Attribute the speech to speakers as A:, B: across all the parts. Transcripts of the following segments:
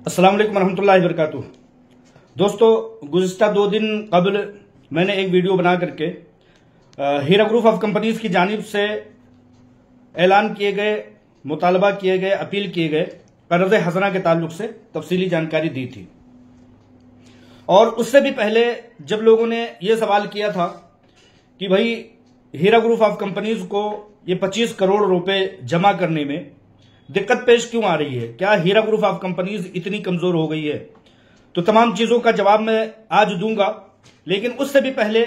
A: अस्सलाम वालेकुम रहमतुल्लाहि व बरकातुहू। दोस्तों, गुज़िश्ता 2 दिन कबल मैंने एक वीडियो बना करके हीरा ग्रुप ऑफ कंपनीज की जानिब से ऐलान किए गए, मुतालबा किए गए, अपील किए गए कर्ज़ हसना के ताल्लुक से तफसीली जानकारी दी थी। और उससे भी पहले जब लोगों ने यह सवाल किया था कि भाई हीरा ग्रुप ऑफ कंपनीज को ये 25 करोड़ रुपए जमा करने में दिक्कत पेश क्यों आ रही है, क्या हीरा ग्रुप ऑफ कंपनीज इतनी कमजोर हो गई है, तो तमाम चीजों का जवाब मैं आज दूंगा। लेकिन उससे भी पहले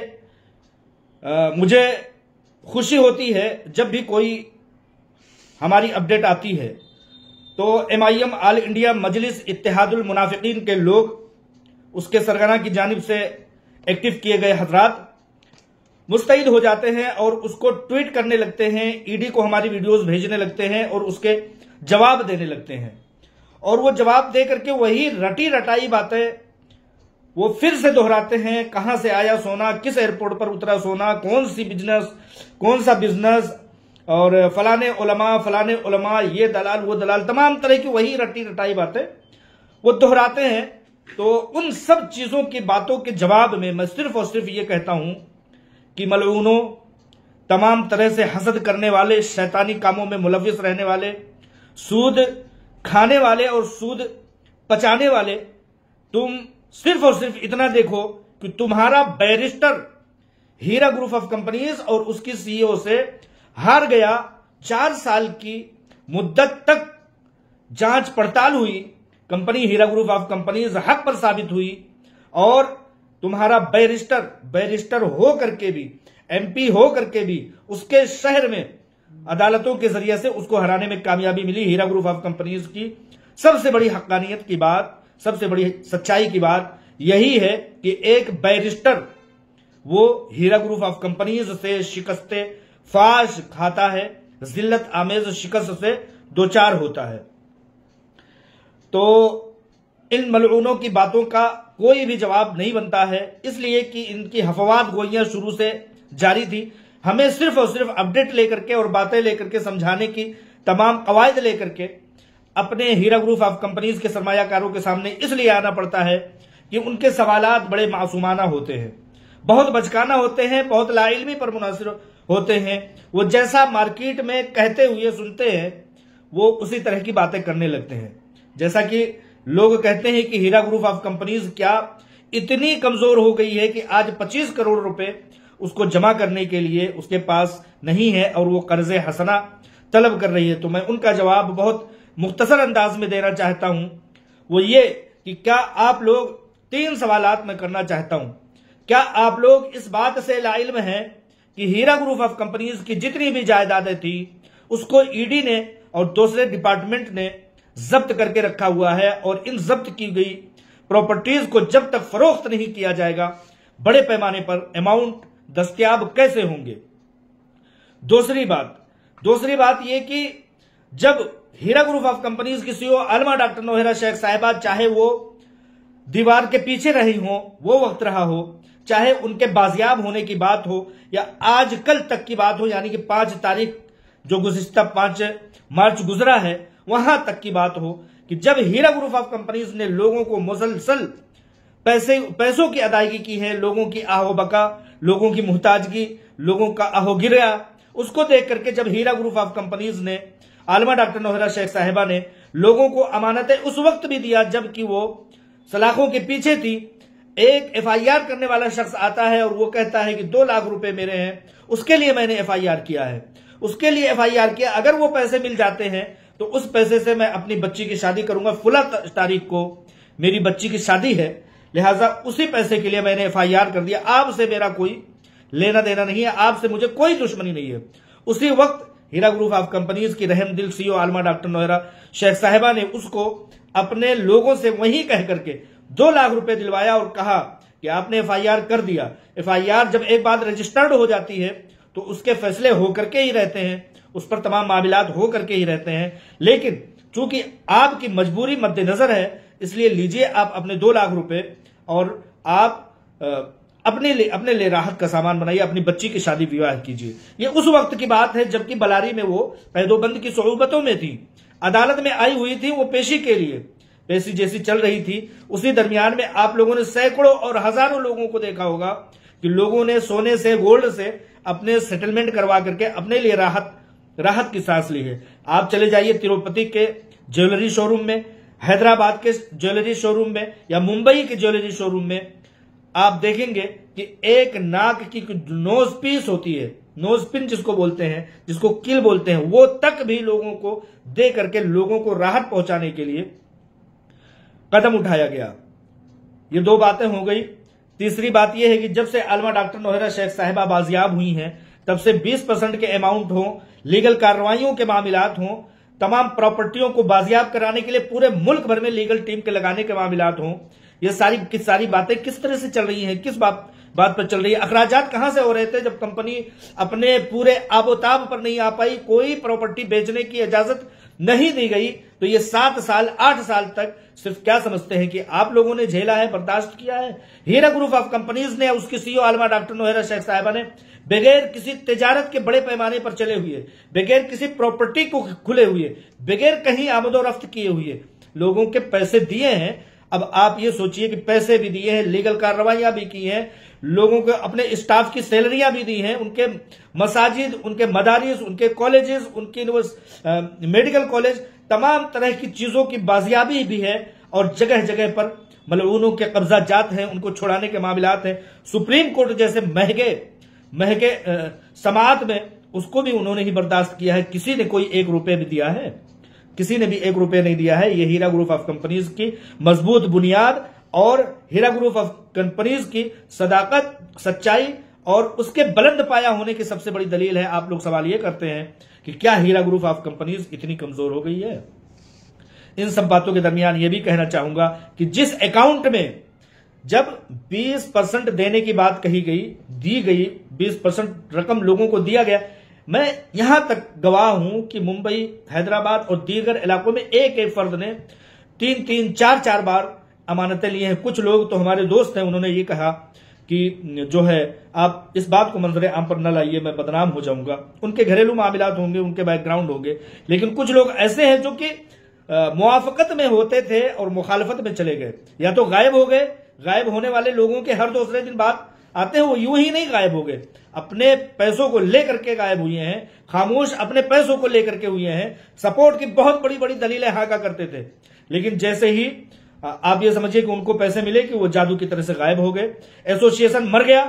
A: मुझे खुशी होती है जब भी कोई हमारी अपडेट आती है तो MIM ऑल इंडिया मजलिस इत्तेहादुल मुनाफिकीन के लोग, उसके सरगना की जानिब से एक्टिव किए गए हजरात मुस्तैद हो जाते हैं और उसको ट्वीट करने लगते हैं, ईडी को हमारी वीडियोस भेजने लगते हैं और उसके जवाब देने लगते हैं। और वो जवाब दे करके वही रटी रटाई बातें वो फिर से दोहराते हैं। कहां से आया सोना, किस एयरपोर्ट पर उतरा सोना, कौन सा बिजनेस और फलाने उलमा, ये दलाल वो दलाल, तमाम तरह की वही रटी रटाई बातें वो दोहराते हैं। तो उन सब चीजों की बातों के जवाब में मैं सिर्फ और सिर्फ ये कहता हूं कि मलऊनों, तमाम तरह से हसद करने वाले, शैतानी कामों में मुलविस रहने वाले, सूद खाने वाले और सूद पचाने वाले, तुम सिर्फ और सिर्फ इतना देखो कि तुम्हारा barrister Heera group of companies और उसकी CEO से हार गया। 4 साल की मुद्दत तक जांच पड़ताल हुई, company Heera group of companies हक पर साबित हुई और तुम्हारा बैरिस्टर हो करके भी, MP हो करके भी उसके शहर में अदालतों के जरिए से उसको हराने में कामयाबी मिली। हीरा ग्रुप ऑफ कंपनीज की सबसे बड़ी हक्कानियत की बात, सबसे बड़ी सच्चाई की बात यही है कि एक बैरिस्टर वो हीरा ग्रुप ऑफ कंपनीज से शिकस्ते फाश खाता है, जिल्लत आमेज शिकस्त से दो चार होता है। तो इन मलऊनों की बातों का कोई भी जवाब नहीं बनता है, इसलिए कि इनकी हफवात गोइयां शुरू से जारी थी। हमें सिर्फ और सिर्फ अपडेट लेकर के और बातें लेकर के समझाने की तमाम कवायद लेकर के अपने हीरा ग्रुप ऑफ कंपनीज के सरमायाकारों के सामने इसलिए आना पड़ता है कि उनके सवालात बड़े मासूमाना होते हैं, बहुत बचकाना होते हैं, बहुत लाइल्मी पर मुनासिर होते हैं। वो जैसा मार्केट में कहते हुए सुनते हैं वो उसी तरह की बातें करने लगते हैं। जैसा कि लोग कहते हैं कि हीरा ग्रुप ऑफ कंपनीज क्या इतनी कमजोर हो गई है कि आज 25 करोड़ रुपए उसको जमा करने के लिए उसके पास नहीं है और वो कर्ज़े हसना तलब कर रही है। तो मैं उनका जवाब बहुत मुख्तसर अंदाज में देना चाहता हूं। वो ये कि क्या आप लोग 3 सवालात मैं करना चाहता हूं। क्या आप लोग इस बात से लाइल्म हैं कि हीरा ग्रुप ऑफ कंपनीज की जितनी भी जायदादें थी उसको ईडी ने और दूसरे डिपार्टमेंट ने जब्त करके रखा हुआ है और इन जब्त की गई प्रॉपर्टीज को जब तक फरोख्त नहीं किया जाएगा बड़े पैमाने पर अमाउंट दस्तयाब कैसे होंगे। दूसरी बात यह कि जब हीरा ग्रुप ऑफ कंपनीज की CEO आलमा डॉक्टर नौहरा शेख साहिबा, चाहे वो दीवार के पीछे रही हो, वो वक्त रहा हो, चाहे उनके बाजियाब होने की बात हो या आज कल तक की बात हो, यानी कि 5 तारीख जो गुज़िश्ता 5 मार्च गुजरा है वहां तक की बात हो कि जब हीरा ग्रुप ऑफ कंपनीज ने लोगों को मुसलसल पैसों की अदायगी की है, लोगों की आहोबका, लोगों की मुहताजगी, लोगों का आहोगिरा, उसको देख करके जब हीरा ग्रुप ऑफ कंपनीज ने, आलमा डॉक्टर नौहरा शेख साहिबा ने लोगों को अमानतें उस वक्त भी दिया जबकि वो सलाखों के पीछे थी। एक FIR करने वाला शख्स आता है और वो कहता है कि 2 लाख रुपए मेरे हैं, उसके लिए मैंने FIR किया है, उसके लिए FIR किया, अगर वो पैसे मिल जाते हैं तो उस पैसे से मैं अपनी बच्ची की शादी करूंगा, फुला तारीख को मेरी बच्ची की शादी है, लिहाजा उसी पैसे के लिए मैंने FIR कर दिया, आपसे मेरा कोई लेना देना नहीं है, आपसे मुझे कोई दुश्मनी नहीं है। उसी वक्त हीरा ग्रुप ऑफ कंपनीज की रहमदिल CEO आलमा डॉक्टर नौहरा शेख साहिबा ने उसको अपने लोगों से वही कह करके 2 लाख रुपए दिलवाया और कहा कि आपने FIR कर दिया। FIR जब एक बात रजिस्टर्ड हो जाती है तो उसके फैसले होकर के ही रहते हैं, उस पर तमाम मामलात हो करके ही रहते हैं। लेकिन चूंकि आपकी मजबूरी मद्देनजर है, इसलिए लीजिए आप अपने 2 लाख रुपए और आप अपने लिए राहत का सामान बनाइए, अपनी बच्ची की शादी विवाह कीजिए। ये उस वक्त की बात है जबकि बलारी में वो पैदोबंद की सोबतों में थी, अदालत में आई हुई थी वो पेशी के लिए, पैसी जैसी चल रही थी, उसी दरमियान में आप लोगों ने सैकड़ों और हजारों लोगों को देखा होगा कि लोगों ने सोने से, गोल्ड से अपने सेटलमेंट करवा करके अपने लिए राहत की सांस ली है। आप चले जाइए तिरुपति के ज्वेलरी शोरूम में, हैदराबाद के ज्वेलरी शोरूम में या मुंबई के ज्वेलरी शोरूम में, आप देखेंगे कि एक नाक की नोज पीस होती है, नोज पिन जिसको बोलते हैं, जिसको किल बोलते हैं, वो तक भी लोगों को दे करके लोगों को राहत पहुंचाने के लिए कदम उठाया गया। ये दो बातें हो गई। तीसरी बात यह है कि जब से आलमा डॉक्टर नौहरा शेख साहिबा बाजियाब हुई हैं, तब से 20% के अमाउंट हो, लीगल कार्रवाइयों के मामलात हों, तमाम प्रॉपर्टियों को बाजियाब कराने के लिए पूरे मुल्क भर में लीगल टीम के लगाने के मामलात हों, ये सारी बातें किस तरह से चल रही हैं, किस बात पर चल रही है? अखराजात कहां से हो रहे थे जब कंपनी अपने पूरे आबोताब पर नहीं आ पाई, कोई प्रॉपर्टी बेचने की इजाजत नहीं दी गई, तो ये 7 साल 8 साल तक सिर्फ क्या समझते हैं कि आप लोगों ने झेला है, बर्दाश्त किया है? हीरा ग्रुप ऑफ कंपनीज ने, उसकी सीईओ आलमा डॉक्टर नौहरा शेख साहिबा ने बगैर किसी तिजारत के बड़े पैमाने पर चले हुए, बगैर किसी प्रॉपर्टी को खुले हुए, बगैर कहीं आमदोरफ्त किए हुए लोगों के पैसे दिए हैं। अब आप ये सोचिए कि पैसे भी दिए हैं, लीगल कार्रवाइयां भी की हैं, लोगों को अपने स्टाफ की सैलरियां भी दी हैं, उनके मसाजिद, उनके मदारिस, उनके कॉलेजेस, उनके मेडिकल कॉलेज, तमाम तरह की चीजों की बाजियाबी भी है और जगह जगह पर मलऊनों के कब्जा जात हैं, उनको छुड़ाने के मामलात हैं। सुप्रीम कोर्ट जैसे महंगे समाअत में उसको भी उन्होंने ही बर्दाश्त किया है। किसी ने कोई 1 रुपए भी दिया है? किसी ने भी 1 रुपए नहीं दिया है। ये हीरा ग्रुप ऑफ कंपनीज की मजबूत बुनियाद और हीरा ग्रुप ऑफ कंपनीज की सदाकत, सच्चाई और उसके बुलंद पाया होने की सबसे बड़ी दलील है। आप लोग सवाल ये करते हैं कि क्या हीरा ग्रुप ऑफ कंपनीज इतनी कमजोर हो गई है? इन सब बातों के दरमियान यह भी कहना चाहूंगा कि जिस अकाउंट में जब 20% देने की बात कही गई, दी गई, 20% रकम लोगों को दिया गया, मैं यहां तक गवाह हूं कि मुंबई, हैदराबाद और दीगर इलाकों में एक फर्द ने 3-3, 4-4 बार अमानतें ली हैं। कुछ लोग तो हमारे दोस्त हैं, उन्होंने ये कहा कि जो है आप इस बात को मंजरे आम पर न लाइए, मैं बदनाम हो जाऊंगा। उनके घरेलू मामलात होंगे, उनके बैकग्राउंड होंगे, लेकिन कुछ लोग ऐसे हैं जो कि मुआफकत में होते थे और मुखालफत में चले गए, या तो गायब हो गए। गायब होने वाले लोगों के हर दूसरे दिन बाद आते हैं, वो यूं ही नहीं गायब हो गए, अपने पैसों को लेकर के गायब हुए हैं, खामोश अपने पैसों को लेकर के हुए हैं। सपोर्ट की बहुत बड़ी बड़ी दलीलें हाका करते थे, लेकिन जैसे ही आप ये समझिए कि उनको पैसे मिले कि वो जादू की तरह से गायब हो गए। एसोसिएशन मर गया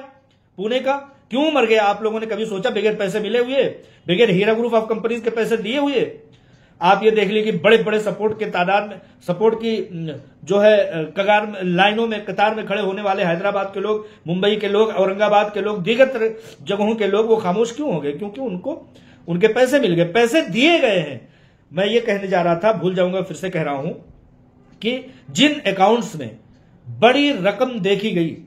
A: पुणे का। क्यों मर गया? आप लोगों ने कभी सोचा? बगैर पैसे मिले हुए, बगैर हीरा ग्रुप ऑफ कंपनीज के पैसे दिए हुए। आप ये देख लीजिए कि बड़े बड़े सपोर्ट के तादाद में, सपोर्ट की जो है कगार में, लाइनों में, कतार में खड़े होने वाले हैदराबाद के लोग, मुंबई के लोग, औरंगाबाद के लोग, दीगर जगहों के लोग, वो खामोश क्यों हो गए? क्योंकि उनको उनके पैसे मिल गए, पैसे दिए गए हैं। मैं ये कहने जा रहा था, भूल जाऊंगा, फिर से कह रहा हूं कि जिन अकाउंट्स में बड़ी रकम देखी गई,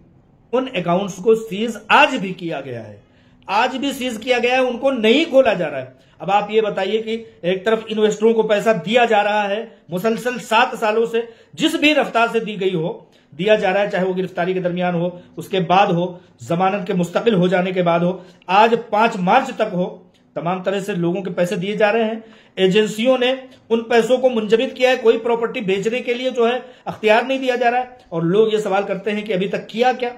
A: उन अकाउंट्स को सीज आज भी किया गया है, आज भी सीज किया गया है, उनको नहीं खोला जा रहा है। अब आप ये बताइए कि एक तरफ इन्वेस्टरों को पैसा दिया जा रहा है मुसलसल 7 सालों से, जिस भी रफ्तार से दी गई हो, दिया जा रहा है, चाहे वो गिरफ्तारी के दरमियान हो, उसके बाद हो, जमानत के मुस्तकिल हो जाने के बाद हो, आज 5 मार्च तक हो, तमाम तरह से लोगों के पैसे दिए जा रहे हैं। एजेंसियों ने उन पैसों को मुंजमद किया है, कोई प्रॉपर्टी बेचने के लिए जो है अख्तियार नहीं दिया जा रहा है। और लोग ये सवाल करते हैं कि अभी तक किया क्या?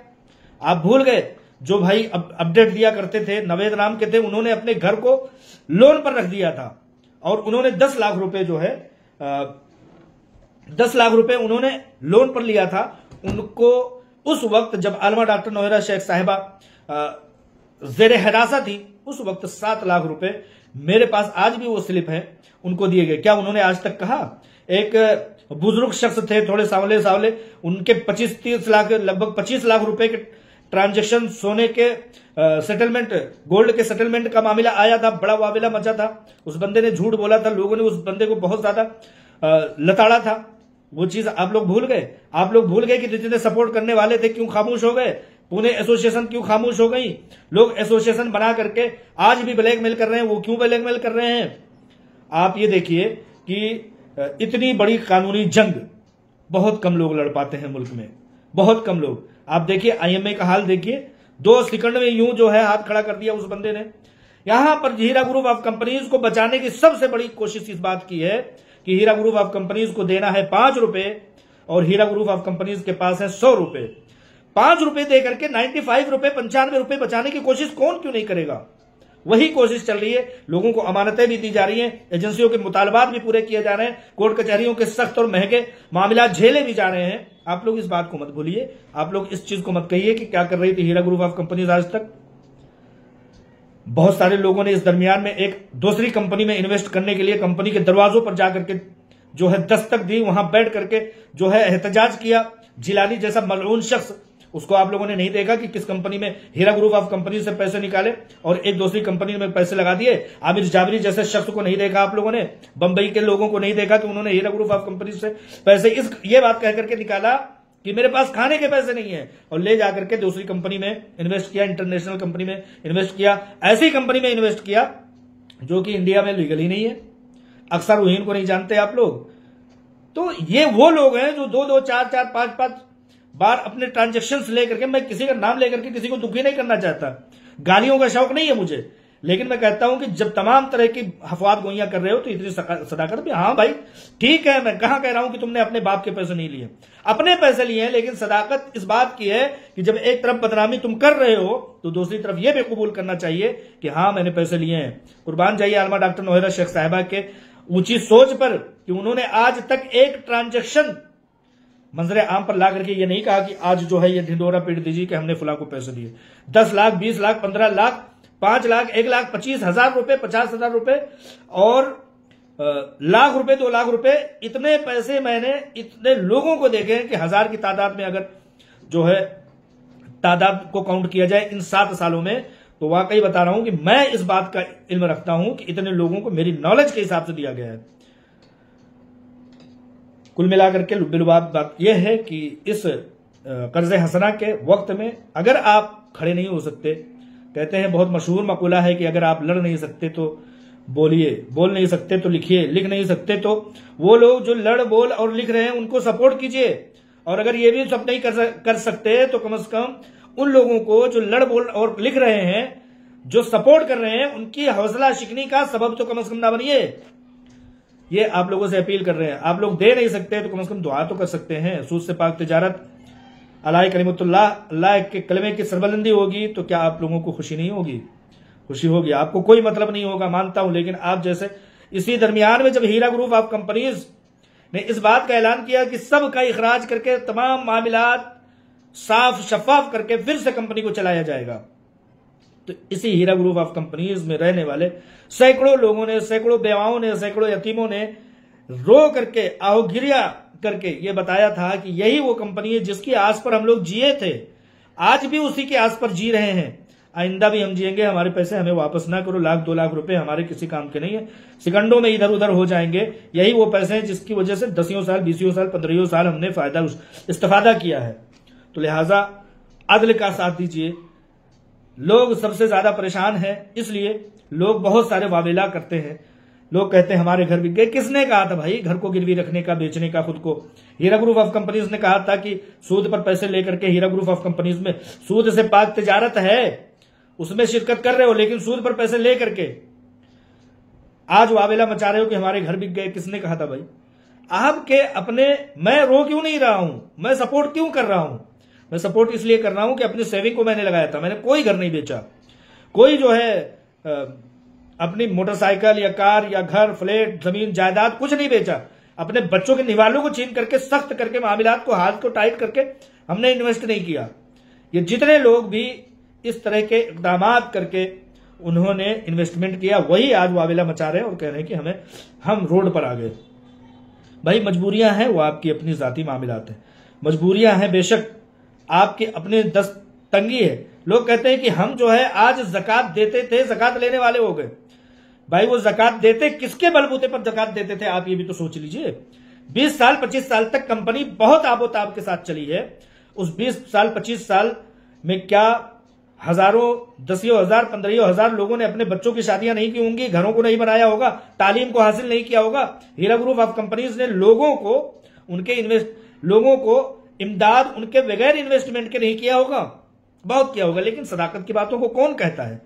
A: आप भूल गए? जो भाई अपडेट दिया करते थे, नवेद नाम के थे, उन्होंने अपने घर को लोन पर रख दिया था और उन्होंने 10 लाख रुपए जो है 10 लाख रुपए उन्होंने लोन पर लिया था। उनको उस वक्त जब आलमा डॉक्टर नौहरा शेख साहिबा जेर हिरासत थी, उस वक्त 7 लाख रुपए, मेरे पास आज भी वो स्लिप है, उनको दिए गए। क्या उन्होंने आज तक कहा? एक बुजुर्ग शख्स थे, थोड़े सावले, उनके 25-30 लाख, लगभग 25 लाख रुपए के ट्रांजैक्शन, सोने के सेटलमेंट, गोल्ड के सेटलमेंट का मामला आया था, बड़ा वाविला मचा था। उस बंदे ने झूठ बोला था, लोगों ने उस बंदे को बहुत ज्यादा लताड़ा था। वो चीज आप लोग भूल गए। आप लोग भूल गए कि जितने सपोर्ट करने वाले थे क्यों खामोश हो गए? पुणे एसोसिएशन क्यों खामोश हो गई? लोग एसोसिएशन बना करके आज भी ब्लैकमेल कर रहे हैं, वो क्यों ब्लैकमेल कर रहे हैं? आप ये देखिए कि इतनी बड़ी कानूनी जंग बहुत कम लोग लड़ पाते हैं मुल्क में, बहुत कम लोग। आप देखिए आईएमए का हाल देखिए, 2 सेकंड में यूं जो है हाथ खड़ा कर दिया उस बंदे ने। यहां पर हीरा ग्रुप ऑफ कंपनीज को बचाने की सबसे बड़ी कोशिश इस बात की है कि हीरा ग्रुप ऑफ कंपनीज को देना है 5 रुपए और हीरा ग्रुप ऑफ कंपनीज के पास है 100 रुपए। 5 रुपए दे करके 95 रुपए 95 रुपए बचाने की कोशिश कौन क्यों नहीं करेगा? वही कोशिश चल रही है। लोगों को अमानतें भी दी जा रही हैं, एजेंसियों के मुतालबात भी पूरे किए जा रहे हैं, कोर्ट कचहरियों के सख्त और महंगे मामला झेले भी जा रहे हैं। आप लोग इस बात को मत भूलिए, आप लोग इस चीज को मत कहिए कि क्या कर रही थी हीरा ग्रुप ऑफ कंपनीज आज तक। बहुत सारे लोगों ने इस दरमियान में एक दूसरी कंपनी में इन्वेस्ट करने के लिए कंपनी के दरवाजों पर जाकर के जो है दस्तक दी, वहां बैठ करके जो है एहतजाज किया। जिलानी जैसा मलऊन शख्स, उसको आप लोगों ने नहीं देखा कि किस कंपनी में हीरा ग्रुप ऑफ कंपनी से पैसे निकाले और एक दूसरी कंपनी में पैसे लगा दिए। आमिर जाबरी जैसे शख्स को नहीं देखा आप लोगों ने, बंबई के लोगों को नहीं देखा कि उन्होंने हीरा ग्रुप ऑफ कंपनी से पैसे ये बात कहकर के निकाला कि मेरे पास खाने के पैसे नहीं है, और ले जाकर के दूसरी कंपनी में इन्वेस्ट किया, इंटरनेशनल कंपनी में इन्वेस्ट किया, ऐसी कंपनी में इन्वेस्ट किया जो कि इंडिया में लीगल ही नहीं है। अक्सर उहीन को नहीं जानते आप लोग। तो ये वो लोग हैं जो 2-2, 4-4, 5-5 बार अपने ट्रांजेक्शन्स लेकर के, मैं किसी का नाम लेकर के किसी को दुखी नहीं करना चाहता, गालियों का शौक नहीं है मुझे, लेकिन मैं कहता हूं कि जब तमाम तरह की अफवाह गोइयां कर रहे हो तो इतनी सदाकत भी, हाँ भाई ठीक है, मैं कहां कह रहा हूं कि तुमने अपने बाप के पैसे नहीं लिए, अपने पैसे लिए हैं, लेकिन सदाकत इस बात की है कि जब एक तरफ बदनामी तुम कर रहे हो तो दूसरी तरफ यह भी कबूल करना चाहिए कि हाँ मैंने पैसे लिए हैं। कुर्बान जाइए आलमा डॉक्टर नौहरा शेख साहिबा के ऊंची सोच पर कि उन्होंने आज तक एक ट्रांजेक्शन मंजरे आम पर ला करके ये नहीं कहा कि आज जो है ये ढिंडोरा पीट दीजिए कि हमने फुला को पैसे दिए। 10 लाख, 20 लाख, 15 लाख, 5 लाख, 1 लाख 25,000 रुपए, 50,000 रुपए और लाख रुपए, 2 लाख रुपए, इतने पैसे मैंने इतने लोगों को देखे हैं कि 1000 की तादाद में अगर जो है तादाद को काउंट किया जाए इन 7 सालों में, तो वाकई बता रहा हूं कि मैं इस बात का इल्म रखता हूं कि इतने लोगों को मेरी नॉलेज के हिसाब से दिया गया है। कुल मिलाकर के बिलबात बात यह है कि इस कर्ज हसना के वक्त में अगर आप खड़े नहीं हो सकते, कहते हैं बहुत मशहूर मकूला है कि अगर आप लड़ नहीं सकते तो बोलिए, बोल नहीं सकते तो लिखिए, लिख नहीं सकते तो वो लोग जो लड़ बोल और लिख रहे हैं उनको सपोर्ट कीजिए, और अगर ये भी सब नहीं कर सकते तो कम से कम उन लोगों को जो लड़ बोल और लिख रहे हैं, जो सपोर्ट कर रहे हैं, उनकी हौसला शिकनी का सबब तो कम से कम ना बनिए। ये आप लोगों से अपील कर रहे हैं। आप लोग दे नहीं सकते तो कम से कम दुआ तो कर सकते हैं। सूद से पाक तिजारत, अल्लाह कलीमतुल्लाह, अल्लाह के कलमे की सरबलंदी होगी तो क्या आप लोगों को खुशी नहीं होगी? खुशी होगी। आपको कोई मतलब नहीं होगा, मानता हूं, लेकिन आप जैसे इसी दरमियान में जब हीरा ग्रुप ऑफ कंपनीज ने इस बात का ऐलान किया कि सबका इखराज करके तमाम मामलात साफ शफाफ करके फिर से कंपनी को चलाया जाएगा, तो इसी हीरा ग्रुप ऑफ कंपनीज में रहने वाले सैकड़ों लोगों ने, सैकड़ों बेवाओं ने, सैकड़ों यतीमों ने रो करके, आहोगिरिया करके ये बताया था कि यही वो कंपनी है जिसकी आस पर हम लोग जिए थे, आज भी उसी की आस पर जी रहे हैं, आइंदा भी हम जिएंगे, हमारे पैसे हमें वापस ना करो, 1-2 लाख रुपए हमारे किसी काम के नहीं है, सेकंडों में इधर उधर हो जाएंगे। यही वो पैसे हैं जिसकी वजह से 10 साल, 20 साल, 15 साल हमने फायदा इस्तेफादा किया है। तो लिहाजा अदल का साथ दीजिए। लोग सबसे ज्यादा परेशान हैं, इसलिए लोग बहुत सारे वावेला करते हैं। लोग कहते हैं हमारे घर बिक गए। किसने कहा था भाई घर को गिरवी रखने का, बेचने का खुद को? हीरा ग्रुप ऑफ कंपनीज ने कहा था कि सूद पर पैसे लेकर के, हीरा ग्रुप ऑफ कंपनीज में सूद से पाक तिजारत है, उसमें शिरकत कर रहे हो, लेकिन सूद पर पैसे लेकर के आज वावेला मचा रहे हो कि हमारे घर बिक गए। किसने कहा था भाई? आपके अपने, मैं रो क्यों नहीं रहा हूं, मैं सपोर्ट क्यों कर रहा हूं? मैं सपोर्ट इसलिए कर रहा हूं कि अपनी सेविंग को मैंने लगाया था, मैंने कोई घर नहीं बेचा, कोई जो है अपनी मोटरसाइकिल या कार या घर, फ्लैट, जमीन, जायदाद कुछ नहीं बेचा। अपने बच्चों के निवालों को छीन करके, सख्त करके, मामलात को, हाथ को टाइट करके हमने इन्वेस्ट नहीं किया। ये जितने लोग भी इस तरह के इकदाम करके उन्होंने इन्वेस्टमेंट किया, वही आज वावेला मचा रहे हैं और कह रहे हैं कि हम रोड पर आ गए। भाई मजबूरियां हैं, वो आपकी अपनी जाती मामलात है, मजबूरियां हैं, बेशक आपके अपने तंगी है। लोग कहते हैं कि हम जो है आज जकात देते थे, जकात लेने वाले हो गए। भाई वो जकात देते किसके बलबूते पर जकात देते थे, आप ये भी तो सोच लीजिए। 20 साल 25 साल तक कंपनी बहुत आबोताब के साथ चली है। उस 20 साल 25 साल में क्या हजारों, 10,000, 15,000 लोगों ने अपने बच्चों की शादियां नहीं की होंगी, घरों को नहीं बनाया होगा, तालीम को हासिल नहीं किया होगा? हीरा ग्रुप ऑफ कंपनीज ने लोगों को इमदाद उनके बगैर इन्वेस्टमेंट के नहीं किया होगा, बहुत किया होगा। लेकिन सदाकत की बातों को कौन कहता है?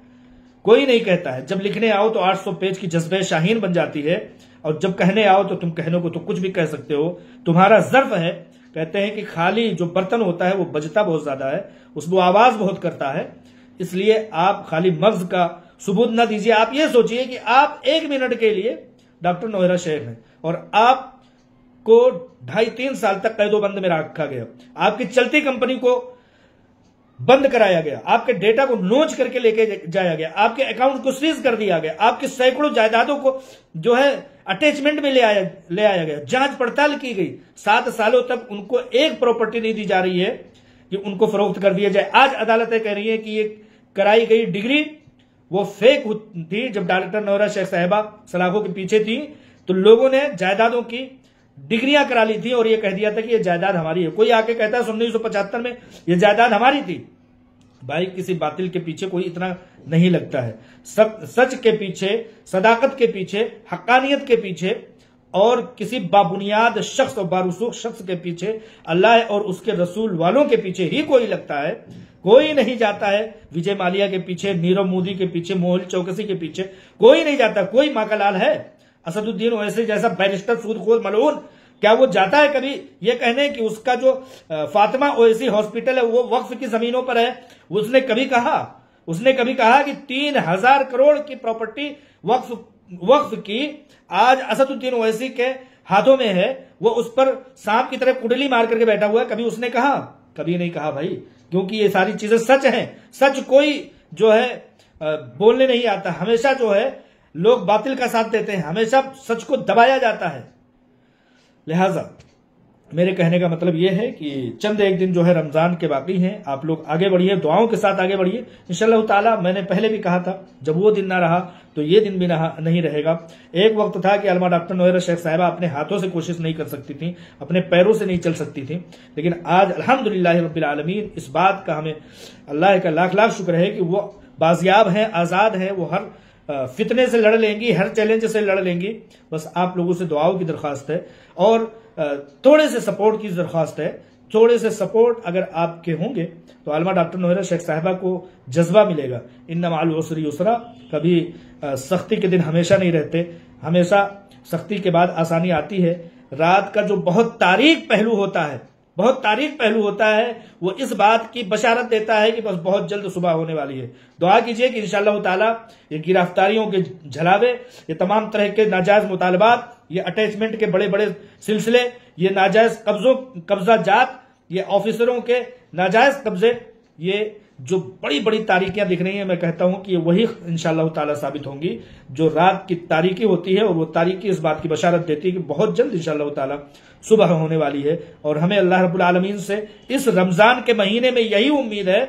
A: कोई नहीं कहता है। जब लिखने आओ तो 800 पेज की जज्बे शाहीन बन जाती है, और जब कहने आओ तो तुम कहने को तो कुछ भी कह सकते हो। तुम्हारा ज़र्फ है। कहते हैं कि खाली जो बर्तन होता है वो बजता बहुत ज्यादा है, उसमें आवाज बहुत करता है। इसलिए आप खाली मग्ज का सबूत न दीजिए। आप ये सोचिए कि आप 1 मिनट के लिए डॉक्टर नौहरा शेख हैं और आपको 2.5-3 साल तक कैदोबंद में रखा गया, आपकी चलती कंपनी को बंद कराया गया, आपके डेटा को नोच करके लेके जाया गया, आपके अकाउंट को सीज कर दिया गया, आपके सैकड़ों जायदादों को जो है अटैचमेंट में ले आया गया, जांच पड़ताल की गई। 7 सालों तक उनको एक प्रॉपर्टी नहीं दी जा रही है कि उनको फरोख्त कर दिया जाए। आज अदालतें कह रही है कि ये कराई गई डिग्री वो फेक थी। जब डॉक्टर नौहरा शेख साहिबा सलाखों के पीछे थी तो लोगों ने जायदादों की डिग्रियां करा ली थी और ये कह दिया था कि ये जायदाद हमारी है। कोई आके कहता है 1975 में ये जायदाद हमारी थी। भाई किसी बातिल के पीछे कोई इतना नहीं लगता है। सच के पीछे, सदाकत के पीछे, हक्कानियत के पीछे और किसी बाबुनियाद शख्स और बारूसूख शख्स के पीछे, अल्लाह और उसके रसूल वालों के पीछे ही कोई लगता है। कोई नहीं जाता है विजय माल्या के पीछे, नीरव मोदी के पीछे, मोहित चौकसी के पीछे कोई नहीं जाता। कोई माँ का लाल है? असदुद्दीन ओवैसी जैसा बैरिस्टर सूदखोर मलऊन, क्या वो जाता है कभी ये कहने कि उसका जो फातिमा ओवैसी हॉस्पिटल है वो वक्फ की जमीनों पर है? उसने कभी कहा कि 3000 करोड़ की प्रॉपर्टी वक्फ की आज असदुद्दीन ओवैसी के हाथों में है, वो उस पर सांप की तरह कुंडली मार करके बैठा हुआ है? कभी उसने कहा? कभी नहीं कहा भाई, क्योंकि ये सारी चीजें सच हैं। सच कोई जो है बोलने नहीं आता। हमेशा जो है लोग बातिल का साथ देते हैं, हमेशा सच को दबाया जाता है। लिहाजा मेरे कहने का मतलब यह है कि चंद एक दिन जो है रमजान के बाकी हैं, आप लोग आगे बढ़िए, दुआओं के साथ आगे बढ़िए इंशाअल्लाह ताला। मैंने पहले भी कहा था, जब वो दिन ना रहा तो ये दिन भी नहीं रहेगा। एक वक्त था कि अलमा डॉक्टर नौहरा शेख साहिबा अपने हाथों से कोशिश नहीं कर सकती थी, अपने पैरों से नहीं चल सकती थी, लेकिन आज अल्हम्दुलिल्लाह रब्बिल आलमीन इस बात का हमें अल्लाह का लाख लाख शुक्र है कि वो बाजियाब हैं, आजाद हैं। वो हर फितने से लड़ लेंगी, हर चैलेंज से लड़ लेंगी। बस आप लोगों से दुआओं की दरख्वास्त है और थोड़े से सपोर्ट की दरख्वास्त है। थोड़े से सपोर्ट अगर आपके होंगे तो अलमा डॉक्टर नौहरा शेख साहिबा को जज्बा मिलेगा। इन्ना माल उसरी युसरा, कभी सख्ती के दिन हमेशा नहीं रहते, हमेशा सख्ती के बाद आसानी आती है। रात का जो बहुत तारीक पहलू होता है वो इस बात की बशारत देता है कि बस बहुत जल्द सुबह होने वाली है। दुआ कीजिए कि इंशाअल्लाह ताला ये गिरफ्तारियों के झलावे, ये तमाम तरह के नाजायज मुतालबात, ये अटैचमेंट के बड़े बड़े सिलसिले, ये नाजायज कब्जा जात, ये ऑफिसरों के नाजायज कब्जे, ये जो बड़ी बड़ी तारीकियां दिख रही हैं, मैं कहता हूं कि ये वही इंशाअल्लाह ताला साबित होंगी जो रात की तारीकी होती है। और वो तारीकी इस बात की बशारत देती है कि बहुत जल्द इंशाअल्लाह ताला सुबह होने वाली है। और हमें अल्लाह रब्बुल आलमीन से इस रमजान के महीने में यही उम्मीद है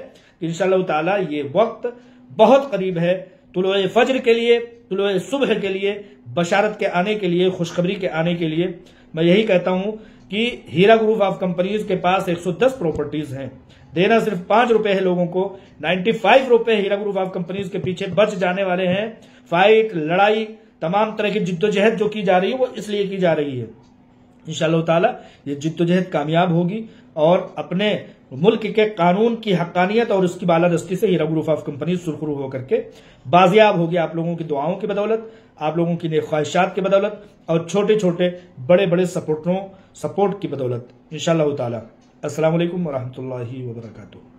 A: कि इंशाअल्लाह ताला ये वक्त बहुत करीब है तुलुए फज्र के लिए, तुलुए सुबह के लिए, बशारत के आने के लिए, खुशखबरी के आने के लिए। मैं यही कहता हूं कि हीरा ग्रुप ऑफ कंपनीज के पास 110 प्रॉपर्टीज हैं, देना सिर्फ 5 रुपए है लोगों को। 95 रुपए हीरा ग्रुप ऑफ कंपनीज के पीछे बच जाने वाले हैं। फाइट, लड़ाई, तमाम तरह की जिद्दोजहद जो की जा रही है वो इसलिए की जा रही है। इंशाअल्लाह ताला ये जिद्दोजहद कामयाब होगी और अपने मुल्क के कानून की हक्कानियत और उसकी बालादस्ती से हीरा ग्रुप ऑफ कंपनीज सुरखरू होकर के बाजियाब होगी, आप लोगों की दुआओं की बदौलत, आप लोगों की नेक ख्वाहिशात की बदौलत और छोटे छोटे बड़े बड़े सपोर्ट की बदौलत इंशाअल्लाह ताला। अस्सलाम वालेकुम व रहमतुल्लाहि व बरकातुहू।